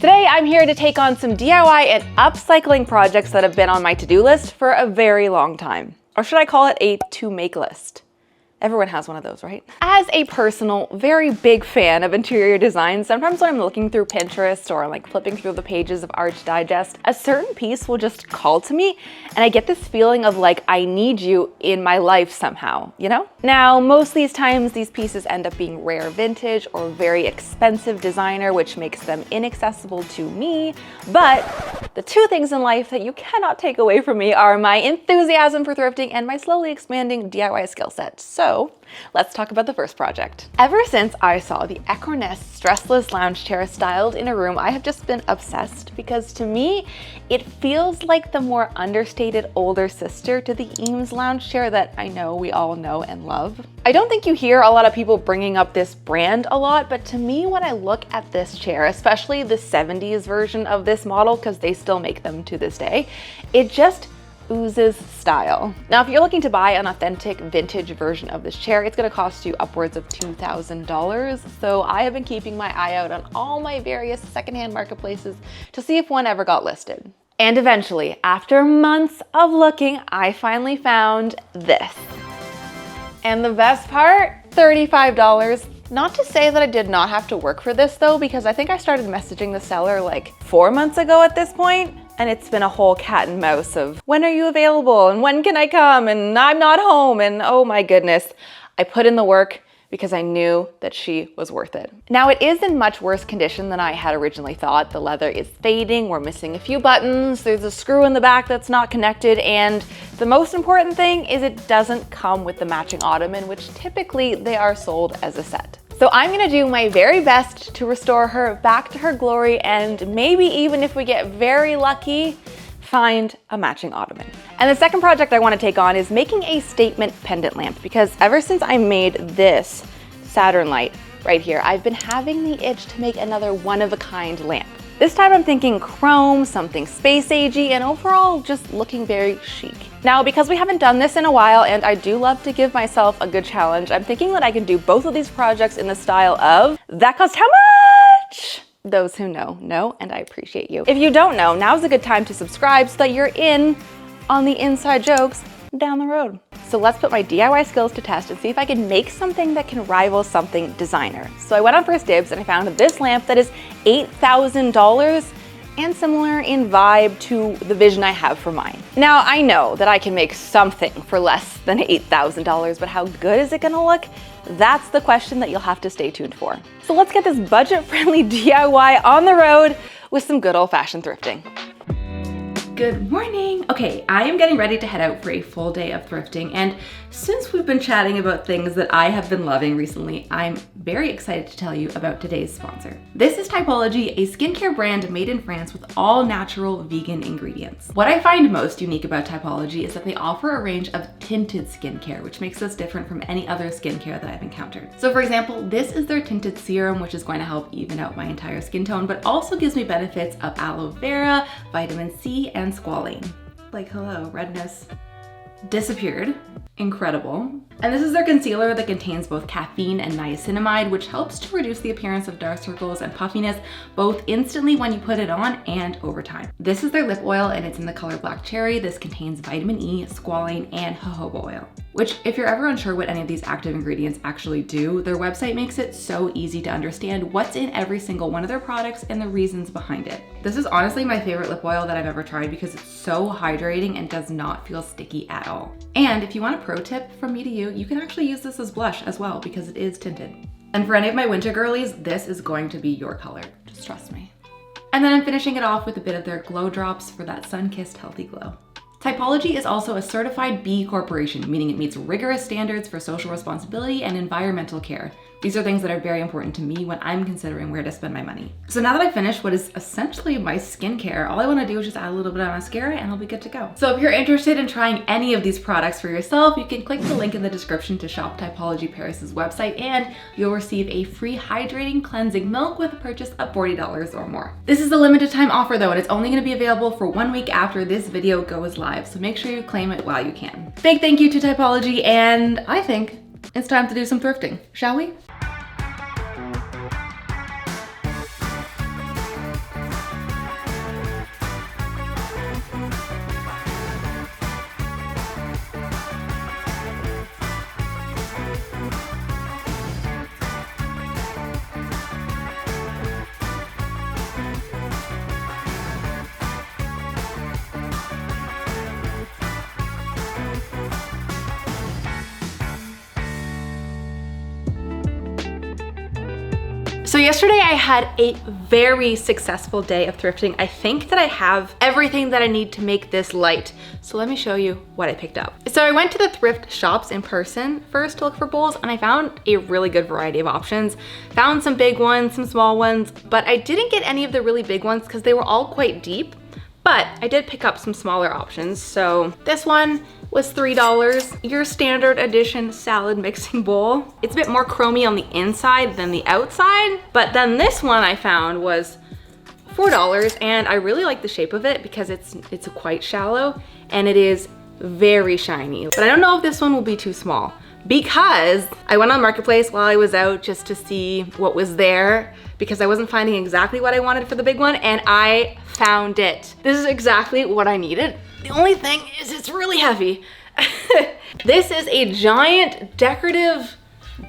Today, I'm here to take on some DIY and upcycling projects that have been on my to-do list for a very long time. Or should I call it a to-make list? Everyone has one of those, right? As a personal, very big fan of interior design, sometimes when I'm looking through Pinterest or like flipping through the pages of Art Digest, a certain piece will just call to me and I get this feeling of like, I need you in my life somehow, you know? Now, most of these times, these pieces end up being rare vintage or very expensive designer, which makes them inaccessible to me. But the two things in life that you cannot take away from me are my enthusiasm for thrifting and my slowly expanding DIY skill set. So let's talk about the first project. Ever since I saw the Ekornes stressless lounge chair styled in a room, I have just been obsessed because to me, it feels like the more understated older sister to the Eames lounge chair that I know we all know and love. I don't think you hear a lot of people bringing up this brand a lot, but to me, when I look at this chair, especially the 70s version of this model, because they still make them to this day, it just oozes style. Now, if you're looking to buy an authentic vintage version of this chair, it's gonna cost you upwards of $2,000. So I have been keeping my eye out on all my various secondhand marketplaces to see if one ever got listed. And eventually, after months of looking, I finally found this. And the best part, $35. Not to say that I did not have to work for this though, because I think I started messaging the seller like 4 months ago at this point. And it's been a whole cat and mouse of when are you available and when can I come and I'm not home and oh my goodness. I put in the work because I knew that she was worth it. Now it is in much worse condition than I had originally thought. The leather is fading, we're missing a few buttons, there's a screw in the back that's not connected, and the most important thing is it doesn't come with the matching ottoman, which typically they are sold as a set. So I'm gonna do my very best to restore her back to her glory and maybe even if we get very lucky, find a matching ottoman. And the second project I wanna take on is making a statement pendant lamp because ever since I made this Saturn light right here, I've been having the itch to make another one-of-a-kind lamp. This time I'm thinking chrome, something space agey, and overall just looking very chic. Now, because we haven't done this in a while and I do love to give myself a good challenge, I'm thinking that I can do both of these projects in the style of, that cost how much? Those who know, and I appreciate you. If you don't know, now's a good time to subscribe so that you're in on the inside jokes down the road. So let's put my DIY skills to test and see if I can make something that can rival something designer. So I went on First Dibs and I found this lamp that is $8,000 and similar in vibe to the vision I have for mine. Now I know that I can make something for less than $8,000, but how good is it gonna look? That's the question that you'll have to stay tuned for. So let's get this budget-friendly DIY on the road with some good old-fashioned thrifting. Good morning. Okay, I am getting ready to head out for a full day of thrifting, and since we've been chatting about things that I have been loving recently, I'm very excited to tell you about today's sponsor. This is Typology, a skincare brand made in France with all natural vegan ingredients. What I find most unique about Typology is that they offer a range of tinted skincare, which makes us different from any other skincare that I've encountered. So for example, this is their tinted serum, which is going to help even out my entire skin tone, but also gives me benefits of aloe vera, vitamin C, and squalene. Like, hello, redness disappeared. Incredible. And this is their concealer that contains both caffeine and niacinamide, which helps to reduce the appearance of dark circles and puffiness, both instantly when you put it on and over time. This is their lip oil and it's in the color Black Cherry. This contains vitamin E, squalane, and jojoba oil, which if you're ever unsure what any of these active ingredients actually do, their website makes it so easy to understand what's in every single one of their products and the reasons behind it. This is honestly my favorite lip oil that I've ever tried because it's so hydrating and does not feel sticky at all. And if you want a pro tip from me to you can actually use this as blush as well because it is tinted. And for any of my winter girlies, this is going to be your color, just trust me. And then I'm finishing it off with a bit of their glow drops for that sun-kissed healthy glow. Typology is also a certified B Corporation, meaning it meets rigorous standards for social responsibility and environmental care. These are things that are very important to me when I'm considering where to spend my money. So now that I've finished what is essentially my skincare, all I want to do is just add a little bit of mascara and I'll be good to go. So if you're interested in trying any of these products for yourself, you can click the link in the description to shop Typology Paris's website and you'll receive a free hydrating cleansing milk with a purchase of $40 or more. This is a limited time offer though, and it's only going to be available for 1 week after this video goes live, so make sure you claim it while you can. Big thank you to Typology, and I think it's time to do some thrifting, shall we? So yesterday I had a very successful day of thrifting. I think that I have everything that I need to make this light. So let me show you what I picked up. So I went to the thrift shops in person first to look for bowls, and I found a really good variety of options. Found some big ones, some small ones, but I didn't get any of the really big ones because they were all quite deep. But I did pick up some smaller options. So this one was $3, your standard edition salad mixing bowl. It's a bit more chromy on the inside than the outside, but then this one I found was $4, and I really like the shape of it because it's quite shallow and it is very shiny. But I don't know if this one will be too small because I went on Marketplace while I was out just to see what was there because I wasn't finding exactly what I wanted for the big one, and I found it. This is exactly what I needed. The only thing is it's really heavy. This is a giant decorative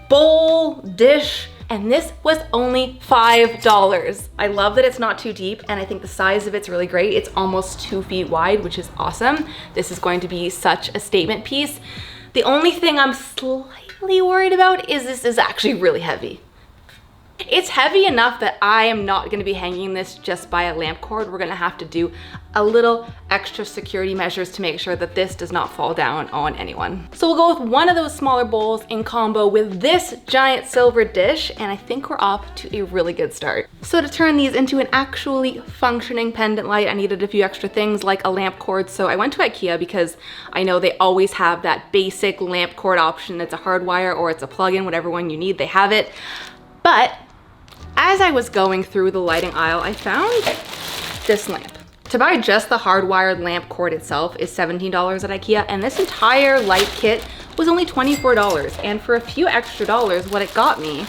bowl dish, and this was only $5. I love that it's not too deep, and I think the size of it's really great. It's almost 2 feet wide, which is awesome. This is going to be such a statement piece. The only thing I'm slightly worried about is this is actually really heavy. It's heavy enough that I am not gonna be hanging this just by a lamp cord. We're gonna have to do a little extra security measures to make sure that this does not fall down on anyone. So we'll go with one of those smaller bowls in combo with this giant silver dish, and I think we're off to a really good start. So to turn these into an actually functioning pendant light, I needed a few extra things like a lamp cord. So I went to IKEA because I know they always have that basic lamp cord option. It's a hardwire or it's a plug-in, whatever one you need, they have it. But as I was going through the lighting aisle, I found this lamp. To buy just the hardwired lamp cord itself is $17 at IKEA, and this entire light kit was only $24. And for a few extra dollars, what it got me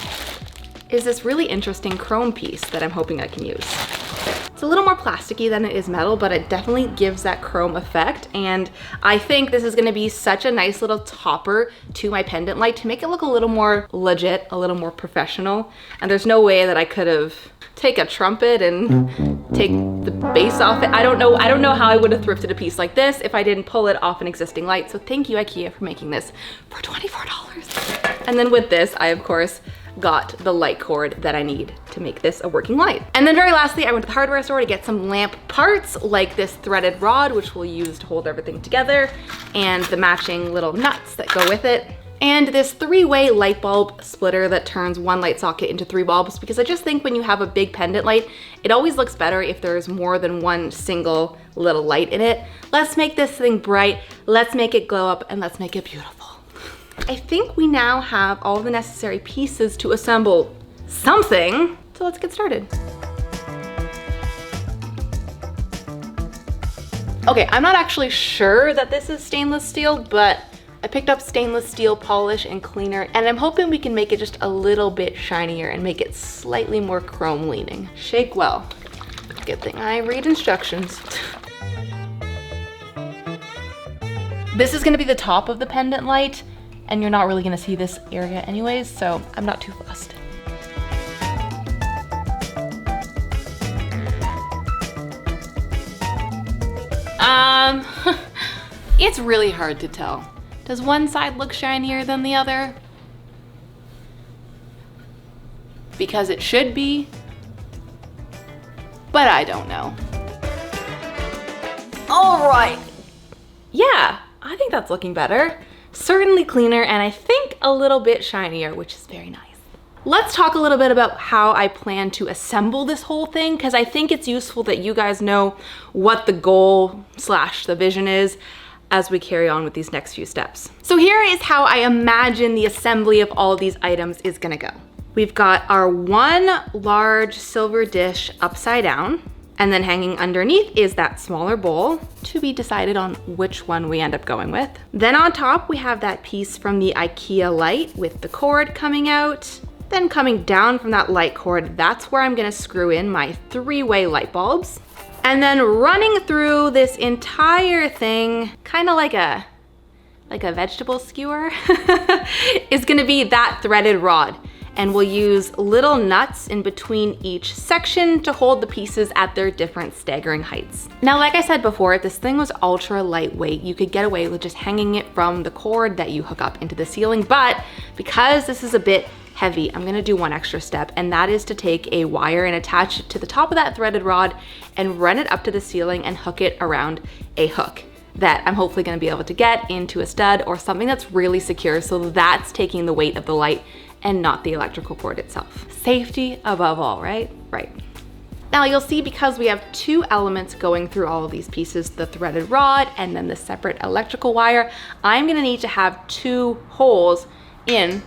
is this really interesting chrome piece that I'm hoping I can use. It's a little more plasticky than it is metal, but it definitely gives that chrome effect. And I think this is gonna be such a nice little topper to my pendant light to make it look a little more legit, a little more professional. And there's no way that I could have take a trumpet and take the base off it. I don't know how I would have thrifted a piece like this if I didn't pull it off an existing light. So thank you, IKEA, for making this for $24. And then with this, I of course got the light cord that I need to make this a working light. And then very lastly, I went to the hardware store to get some lamp parts like this threaded rod, which we'll use to hold everything together, and the matching little nuts that go with it. And this 3-way light bulb splitter that turns one light socket into 3 bulbs, because I just think when you have a big pendant light, it always looks better if there's more than one single little light in it. Let's make this thing bright, let's make it glow up, and let's make it beautiful. I think we now have all the necessary pieces to assemble something, so let's get started. Okay, I'm not actually sure that this is stainless steel, but I picked up stainless steel polish and cleaner, and I'm hoping we can make it just a little bit shinier and make it slightly more chrome leaning. Shake well. Good thing I read instructions. This is gonna be the top of the pendant light, and you're not really gonna see this area anyways, so I'm not too fussed. It's really hard to tell. Does one side look shinier than the other? Because it should be, but I don't know. All right. Yeah, I think that's looking better. Certainly cleaner, and I think a little bit shinier, which is very nice. Let's talk a little bit about how I plan to assemble this whole thing, because I think it's useful that you guys know what the goal / the vision is as we carry on with these next few steps. So here is how I imagine the assembly of all of these items is gonna go. We've got our one large silver dish upside down, and then hanging underneath is that smaller bowl, to be decided on which one we end up going with. Then on top, we have that piece from the IKEA light with the cord coming out. Then coming down from that light cord, that's where I'm gonna screw in my 3-way light bulbs. And then running through this entire thing, kind of like a vegetable skewer, is gonna be that threaded rod. And we'll use little nuts in between each section to hold the pieces at their different staggering heights. Now, like I said before, if this thing was ultra lightweight, you could get away with just hanging it from the cord that you hook up into the ceiling, but because this is a bit heavy, I'm gonna do one extra step, and that is to take a wire and attach it to the top of that threaded rod and run it up to the ceiling and hook it around a hook that I'm hopefully gonna be able to get into a stud or something that's really secure, so that's taking the weight of the light and not the electrical cord itself. Safety above all, right? Right. Now you'll see, because we have two elements going through all of these pieces, the threaded rod and then the separate electrical wire, I'm gonna need to have two holes in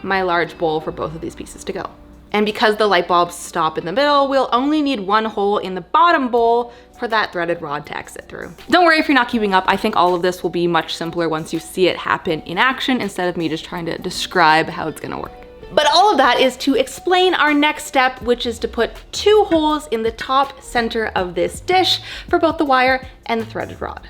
my large bowl for both of these pieces to go. And because the light bulbs stop in the middle, we'll only need one hole in the bottom bowl for that threaded rod to exit through. Don't worry if you're not keeping up. I think all of this will be much simpler once you see it happen in action instead of me just trying to describe how it's gonna work. But all of that is to explain our next step, which is to put two holes in the top center of this dish for both the wire and the threaded rod.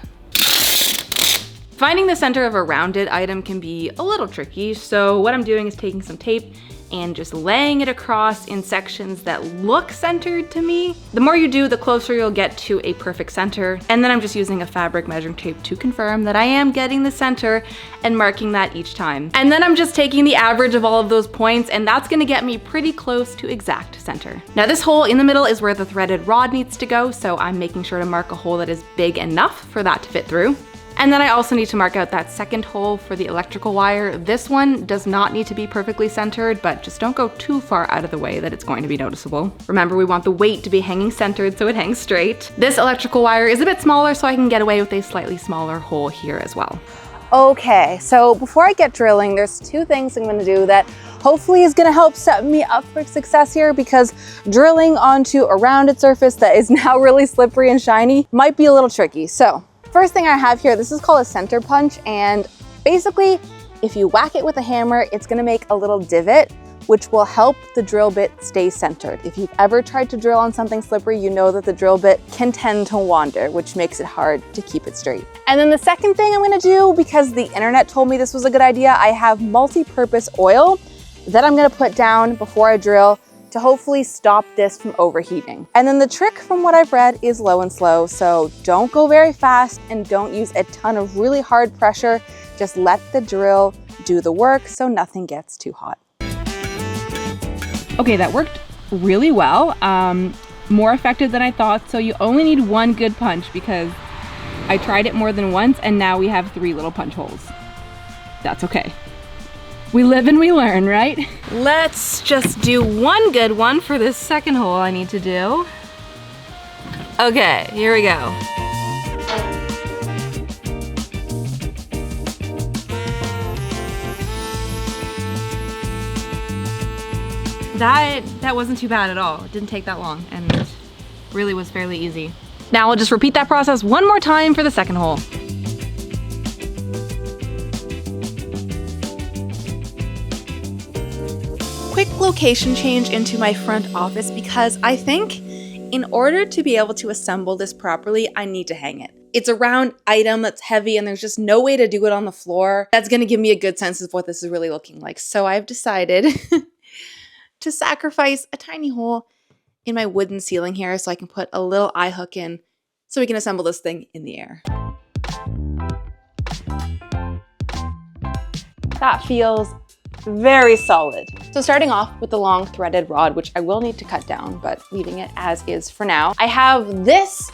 Finding the center of a rounded item can be a little tricky, so what I'm doing is taking some tape and just laying it across in sections that look centered to me. The more you do, the closer you'll get to a perfect center. And then I'm just using a fabric measuring tape to confirm that I am getting the center and marking that each time. And then I'm just taking the average of all of those points, and that's gonna get me pretty close to exact center. Now this hole in the middle is where the threaded rod needs to go, so I'm making sure to mark a hole that is big enough for that to fit through. And then I also need to mark out that second hole for the electrical wire. This one does not need to be perfectly centered, but just don't go too far out of the way that it's going to be noticeable. Remember, we want the weight to be hanging centered so it hangs straight. This electrical wire is a bit smaller, so I can get away with a slightly smaller hole here as well. Okay, so before I get drilling, there's two things I'm gonna do that hopefully is gonna help set me up for success here, because drilling onto a rounded surface that is now really slippery and shiny might be a little tricky. So, first thing I have here, this is called a center punch, and basically if you whack it with a hammer, it's gonna make a little divot, which will help the drill bit stay centered. If you've ever tried to drill on something slippery, you know that the drill bit can tend to wander, which makes it hard to keep it straight. And then the second thing I'm gonna do, because the internet told me this was a good idea, I have multi-purpose oil that I'm gonna put down before I drill to hopefully stop this from overheating. And then the trick from what I've read is low and slow, so don't go very fast and don't use a ton of really hard pressure. Just let the drill do the work so nothing gets too hot. Okay, that worked really well. More effective than I thought, so you only need one good punch, because I tried it more than once and now we have 3 little punch holes. That's okay. We live and we learn, right? Let's just do one good one for this second hole I need to do. Okay, here we go. That wasn't too bad at all. It didn't take that long and really was fairly easy. Now I'll just repeat that process one more time for the second hole. Quick location change into my front office, because I think in order to be able to assemble this properly, I need to hang it. It's a round item that's heavy and there's just no way to do it on the floor. That's gonna give me a good sense of what this is really looking like. So I've decided to sacrifice a tiny hole in my wooden ceiling here so I can put a little eye hook in so we can assemble this thing in the air. That feels very solid. So starting off with the long threaded rod, which I will need to cut down, but leaving it as is for now. I have this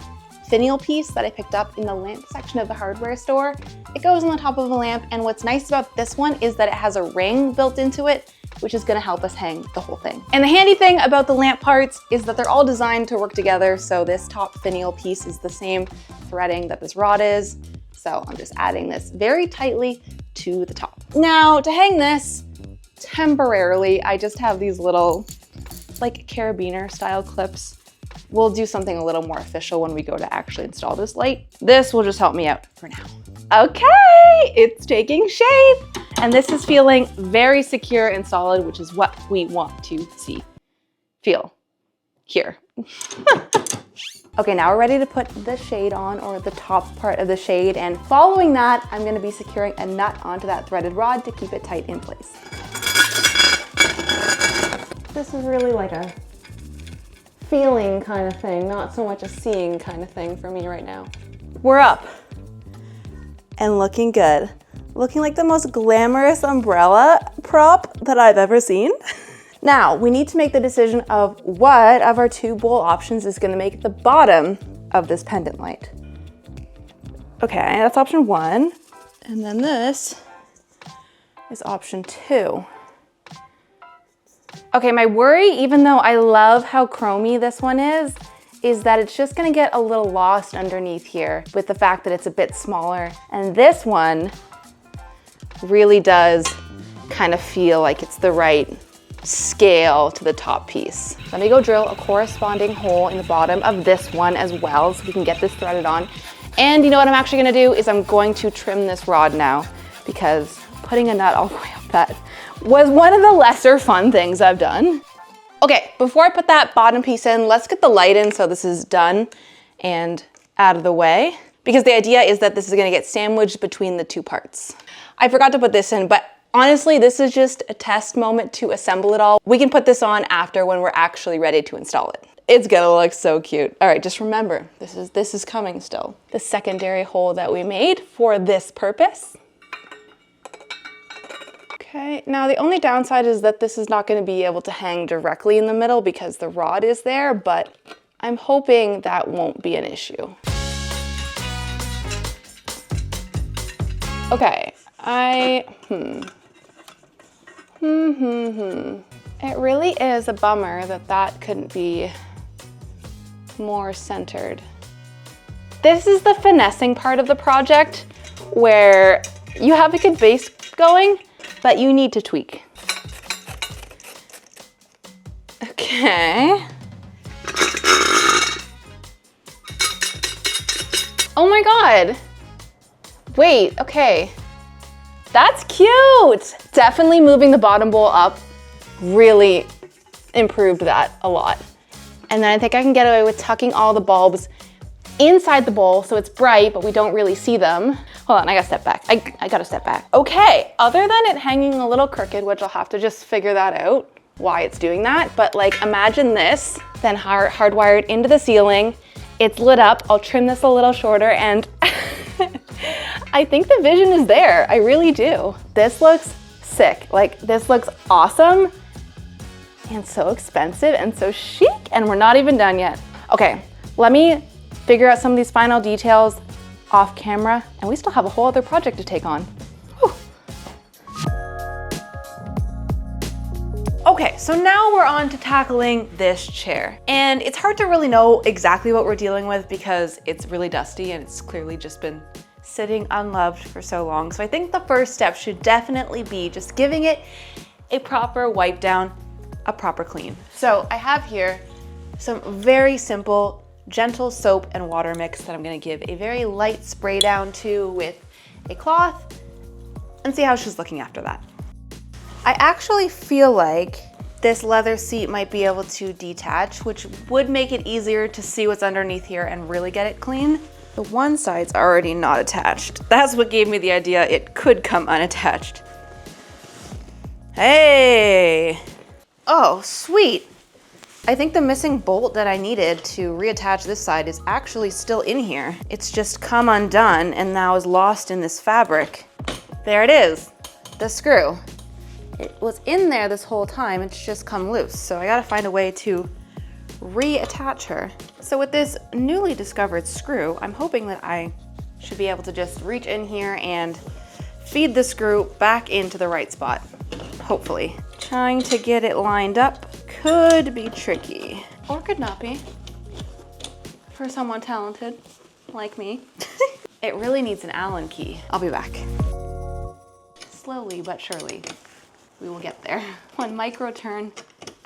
finial piece that I picked up in the lamp section of the hardware store. It goes on the top of a lamp, and what's nice about this one is that it has a ring built into it, which is gonna help us hang the whole thing. And the handy thing about the lamp parts is that they're all designed to work together, so this top finial piece is the same threading that this rod is. So I'm just adding this very tightly to the top. Now to hang this, temporarily, I just have these little like carabiner style clips. We'll do something a little more official when we go to actually install this light. This will just help me out for now. Okay, it's taking shape. And this is feeling very secure and solid, which is what we want to see, feel, hear. Okay, now we're ready to put the shade on, or the top part of the shade. And following that, I'm gonna be securing a nut onto that threaded rod to keep it tight in place. This is really like a feeling kind of thing, not so much a seeing kind of thing for me right now. We're up. and looking good. Looking like the most glamorous umbrella prop that I've ever seen. Now, we need to make the decision of what of our two bowl options is gonna make the bottom of this pendant light. Okay, that's option 1. And then this is option 2. Okay, my worry, even though I love how chromy this one is that it's just gonna get a little lost underneath here with the fact that it's a bit smaller. And this one really does kind of feel like it's the right scale to the top piece. Let me go drill a corresponding hole in the bottom of this one as well so we can get this threaded on. And you know what I'm actually gonna do is I'm going to trim this rod now because putting a nut all the way up that was one of the lesser fun things I've done. Okay, before I put that bottom piece in, let's get the light in so this is done and out of the way, because the idea is that this is gonna get sandwiched between the two parts. I forgot to put this in, but honestly, this is just a test moment to assemble it all. We can put this on after when we're actually ready to install it. It's gonna look so cute. All right, just remember, this is coming still. The secondary hole that we made for this purpose. Okay, now the only downside is that this is not gonna be able to hang directly in the middle because the rod is there, but I'm hoping that won't be an issue. Okay, It really is a bummer that that couldn't be more centered. This is the finessing part of the project where you have a good base going, but you need to tweak. Okay. Oh my God. Wait, okay. That's cute. Definitely moving the bottom bowl up really improved that a lot. And then I think I can get away with tucking all the bulbs inside the bowl so it's bright, but we don't really see them. Hold on, I gotta step back. I gotta step back. Okay, other than it hanging a little crooked, which I'll have to just figure that out, why it's doing that, but like imagine this, then hardwired into the ceiling. It's lit up. I'll trim this a little shorter and I think the vision is there. I really do. This looks sick. Like this looks awesome and so expensive and so chic, and we're not even done yet. Okay, let me figure out some of these final details off camera, and we still have a whole other project to take on. Whew. Okay, so now we're on to tackling this chair. And it's hard to really know exactly what we're dealing with because it's really dusty and it's clearly just been sitting unloved for so long. So I think the first step should definitely be just giving it a proper wipe down, a proper clean. So I have here some very simple, gentle soap and water mix that I'm gonna give a very light spray down to with a cloth and see how she's looking after that. I actually feel like this leather seat might be able to detach, which would make it easier to see what's underneath here and really get it clean. The one side's already not attached. That's what gave me the idea it could come unattached. Hey! Oh, sweet. I think the missing bolt that I needed to reattach this side is actually still in here. It's just come undone and now is lost in this fabric. There it is, the screw. It was in there this whole time, it's just come loose. So I gotta find a way to reattach her. So with this newly discovered screw, I'm hoping that I should be able to just reach in here and feed the screw back into the right spot, hopefully. Trying to get it lined up could be tricky, or could not be, for someone talented like me. It really needs an Allen key. I'll be back. Slowly but surely, we will get there. One micro turn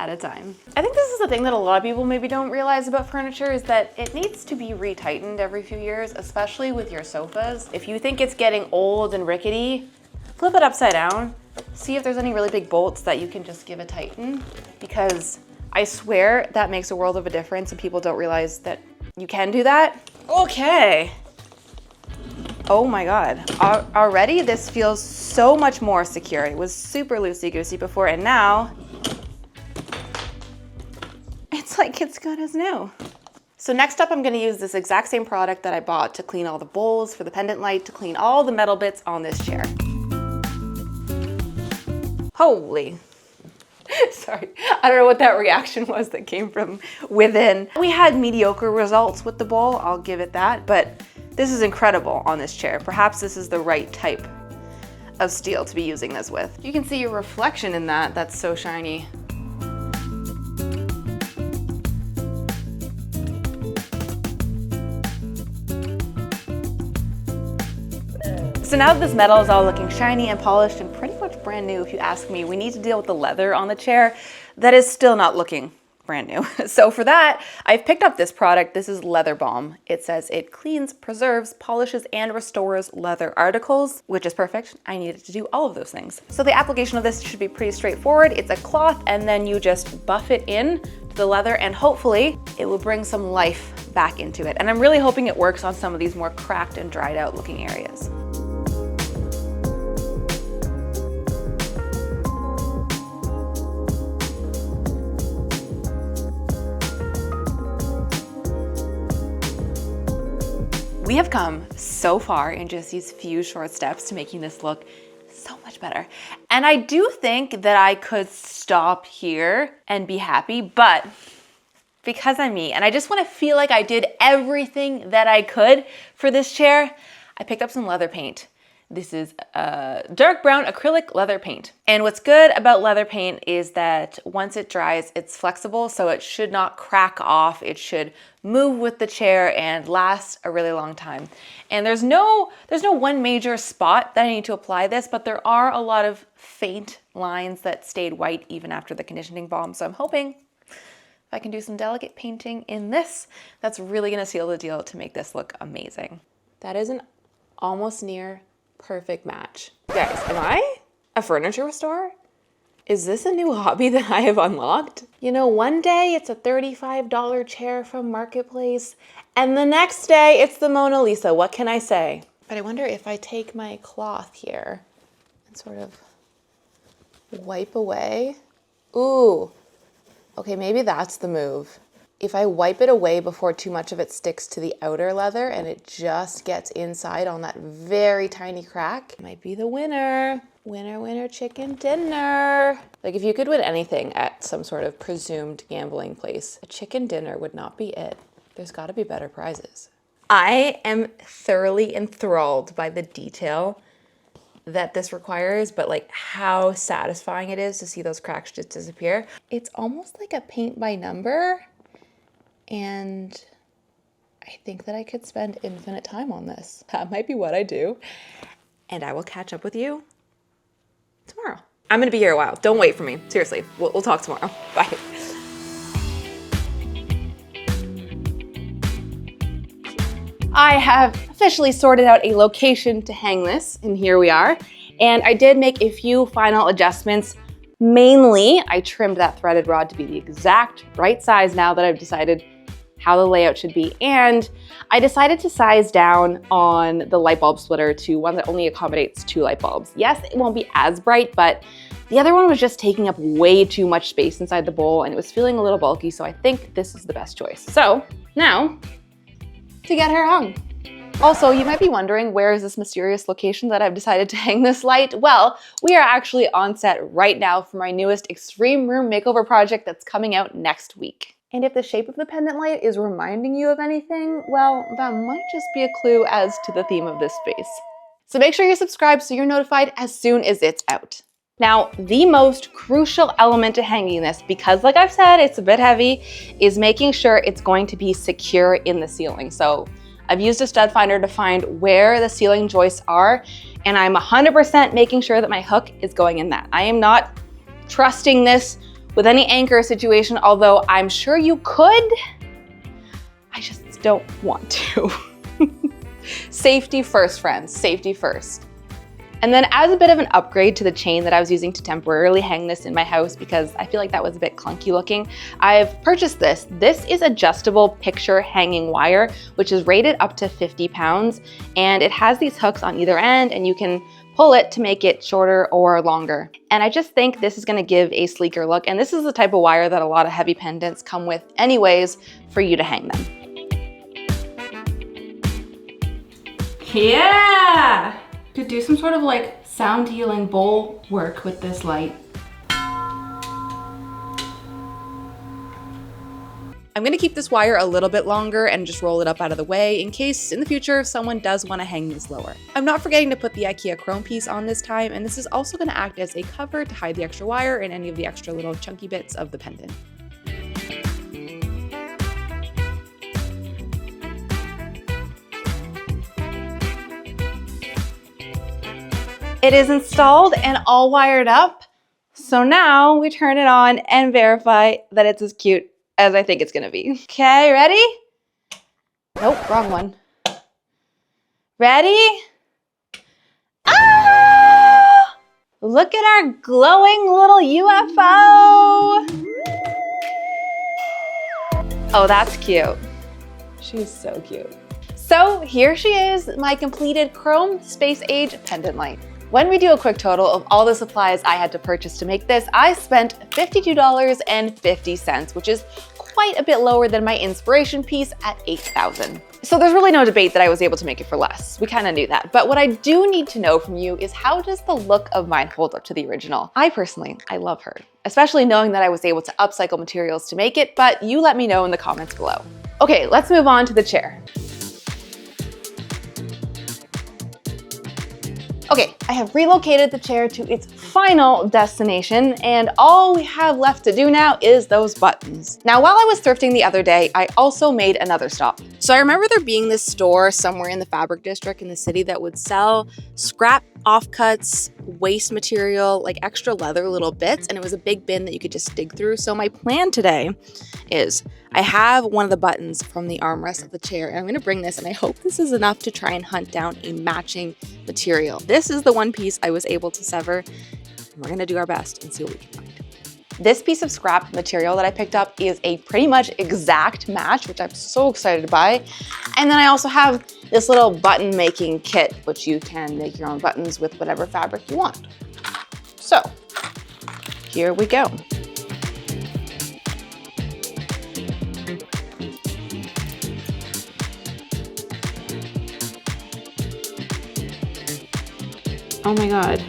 at a time. I think this is the thing that a lot of people maybe don't realize about furniture is that it needs to be retightened every few years, especially with your sofas. If you think it's getting old and rickety, flip it upside down. See if there's any really big bolts that you can just give a tighten, because I swear that makes a world of a difference and people don't realize that you can do that. Okay. Oh my God, already this feels so much more secure. It was super loosey-goosey before, and now it's like it's good as new. So next up, I'm gonna use this exact same product that I bought to clean all the bowls for the pendant light, to clean all the metal bits on this chair. Holy. Sorry, I don't know what that reaction was that came from within. We had mediocre results with the bowl, I'll give it that, but this is incredible on this chair. Perhaps this is the right type of steel to be using this with. You can see your reflection in that, that's so shiny. So now that this metal is all looking shiny and polished and pretty much brand new, if you ask me, we need to deal with the leather on the chair that is still not looking brand new. So for that, I've picked up this product. This is Leather Balm. It says it cleans, preserves, polishes, and restores leather articles, which is perfect. I needed to do all of those things. So the application of this should be pretty straightforward. It's a cloth, and then you just buff it in to the leather, and hopefully it will bring some life back into it. And I'm really hoping it works on some of these more cracked and dried out looking areas. We have come so far in just these few short steps to making this look so much better. And I do think that I could stop here and be happy, but because I'm me and I just want to feel like I did everything that I could for this chair, I picked up some leather paint. This is dark brown acrylic leather paint. And what's good about leather paint is that once it dries, it's flexible, so it should not crack off. It should move with the chair and last a really long time. And there's no one major spot that I need to apply this, but there are a lot of faint lines that stayed white even after the conditioning balm. So I'm hoping if I can do some delicate painting in this, that's really gonna seal the deal to make this look amazing. That is an almost near perfect match. Guys, am I a furniture restorer? Is this a new hobby that I have unlocked? You know, one day it's a $35 chair from Marketplace, and the next day it's the Mona Lisa. What can I say? But I wonder if I take my cloth here and sort of wipe away. Ooh, okay, maybe that's the move. If I wipe it away before too much of it sticks to the outer leather and it just gets inside on that very tiny crack, it might be the winner. Winner, winner, chicken dinner. Like if you could win anything at some sort of presumed gambling place, a chicken dinner would not be it. There's gotta be better prizes. I am thoroughly enthralled by the detail that this requires, but like how satisfying it is to see those cracks just disappear. It's almost like a paint by number. And I think that I could spend infinite time on this. That might be what I do. And I will catch up with you tomorrow. I'm gonna be here a while. Don't wait for me. Seriously, we'll talk tomorrow. Bye. I have officially sorted out a location to hang this, and here we are. And I did make a few final adjustments. Mainly, I trimmed that threaded rod to be the exact right size now that I've decided how the layout should be. And I decided to size down on the light bulb splitter to one that only accommodates 2 light bulbs. Yes, it won't be as bright, but the other one was just taking up way too much space inside the bowl and it was feeling a little bulky, so I think this is the best choice. So now, to get her hung. Also, you might be wondering, where is this mysterious location that I've decided to hang this light? Well, we are actually on set right now for my newest extreme room makeover project that's coming out next week. And if the shape of the pendant light is reminding you of anything, well, that might just be a clue as to the theme of this space. So make sure you're subscribed so you're notified as soon as it's out. Now, the most crucial element to hanging this, because like I've said, it's a bit heavy, is making sure it's going to be secure in the ceiling. So I've used a stud finder to find where the ceiling joists are, and I'm 100% making sure that my hook is going in that. I am not trusting this with any anchor situation, although I'm sure you could. I just don't want to. Safety first, friends, safety first. And then as a bit of an upgrade to the chain that I was using to temporarily hang this in my house because I feel like that was a bit clunky looking, I've purchased this. This is adjustable picture hanging wire, which is rated up to 50 pounds. And it has these hooks on either end and you can pull it to make it shorter or longer. And I just think this is gonna give a sleeker look. And this is the type of wire that a lot of heavy pendants come with anyways for you to hang them. Yeah! Could do some sort of like sound healing bowl work with this light. I'm gonna keep this wire a little bit longer and just roll it up out of the way in case in the future someone does wanna hang this lower. I'm not forgetting to put the IKEA chrome piece on this time, and this is also gonna act as a cover to hide the extra wire and any of the extra little chunky bits of the pendant. It is installed and all wired up, so now we turn it on and verify that it's as cute as I think it's gonna be. Okay, ready? Nope, wrong one. Ready? Ah! Look at our glowing little UFO. Oh, that's cute. She's so cute. So here she is, my completed chrome space age pendant light. When we do a quick total of all the supplies I had to purchase to make this, I spent $52.50, which is quite a bit lower than my inspiration piece at $8,000. So there's really no debate that I was able to make it for less. We kind of knew that. But what I do need to know from you is, how does the look of mine hold up to the original? I love her, especially knowing that I was able to upcycle materials to make it, but you let me know in the comments below. Okay, let's move on to the chair. Okay, I have relocated the chair to its final destination, and all we have left to do now is those buttons. Now, while I was thrifting the other day, I also made another stop. So I remember there being this store somewhere in the fabric district in the city that would sell scrap offcuts, waste material, like extra leather little bits, and it was a big bin that you could just dig through. So my plan today is, I have one of the buttons from the armrest of the chair, and I'm gonna bring this, and I hope this is enough to try and hunt down a matching material. This is the one piece I was able to sever, and we're gonna do our best and see what we can find. This piece of scrap material that I picked up is a pretty much exact match, which I'm so excited by. And then I also have this little button making kit, which you can make your own buttons with whatever fabric you want. So here we go. Oh my God,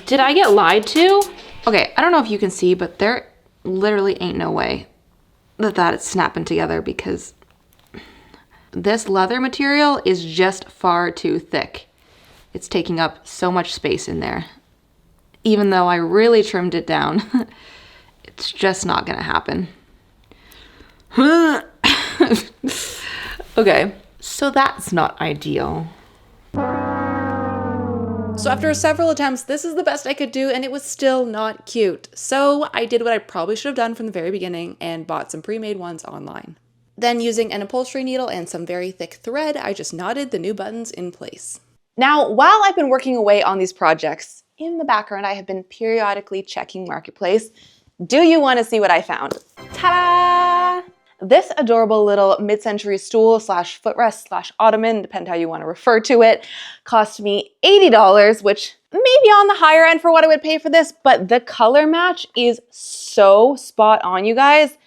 did I get lied to? Okay, I don't know if you can see, but there literally ain't no way that it's snapping together, because this leather material is just far too thick. It's taking up so much space in there. Even though I really trimmed it down, it's just not gonna happen. Okay, so that's not ideal. So after several attempts, this is the best I could do, and it was still not cute. So I did what I probably should have done from the very beginning and bought some pre-made ones online. Then, using an upholstery needle and some very thick thread, I just knotted the new buttons in place. Now, while I've been working away on these projects, in the background I have been periodically checking Marketplace. Do you want to see what I found? Ta-da! This adorable little mid-century stool slash footrest slash ottoman, depend how you want to refer to it, cost me $80, which may be on the higher end for what I would pay for this, but the color match is so spot on, you guys.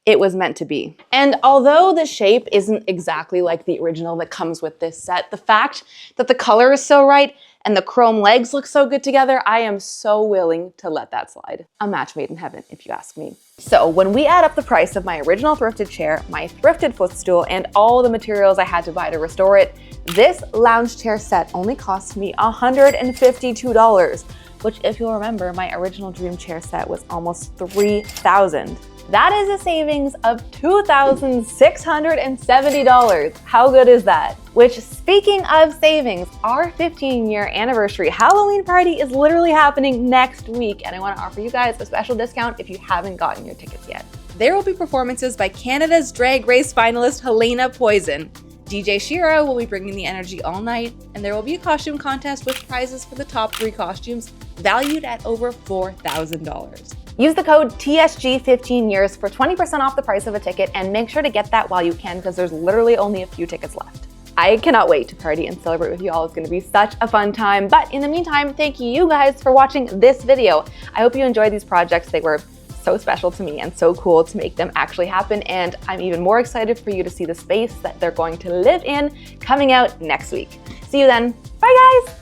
It was meant to be. And although the shape isn't exactly like the original that comes with this set, the fact that the color is so right and the chrome legs look so good together, I am so willing to let that slide. A match made in heaven, if you ask me. So when we add up the price of my original thrifted chair, my thrifted footstool, and all the materials I had to buy to restore it, this lounge chair set only cost me $152, which, if you'll remember, my original dream chair set was almost $3,000. That is a savings of $2,670. How good is that? Which, speaking of savings, our 15-year anniversary Halloween party is literally happening next week, and I want to offer you guys a special discount if you haven't gotten your tickets yet. There will be performances by Canada's Drag Race finalist Helena Poison. DJ Shira will be bringing the energy all night, and there will be a costume contest with prizes for the top 3 costumes valued at over $4,000. Use the code TSG15years for 20% off the price of a ticket, and make sure to get that while you can, because there's literally only a few tickets left. I cannot wait to party and celebrate with you all. It's going to be such a fun time. But in the meantime, thank you guys for watching this video. I hope you enjoyed these projects. They were so special to me and so cool to make them actually happen. And I'm even more excited for you to see the space that they're going to live in coming out next week. See you then. Bye guys.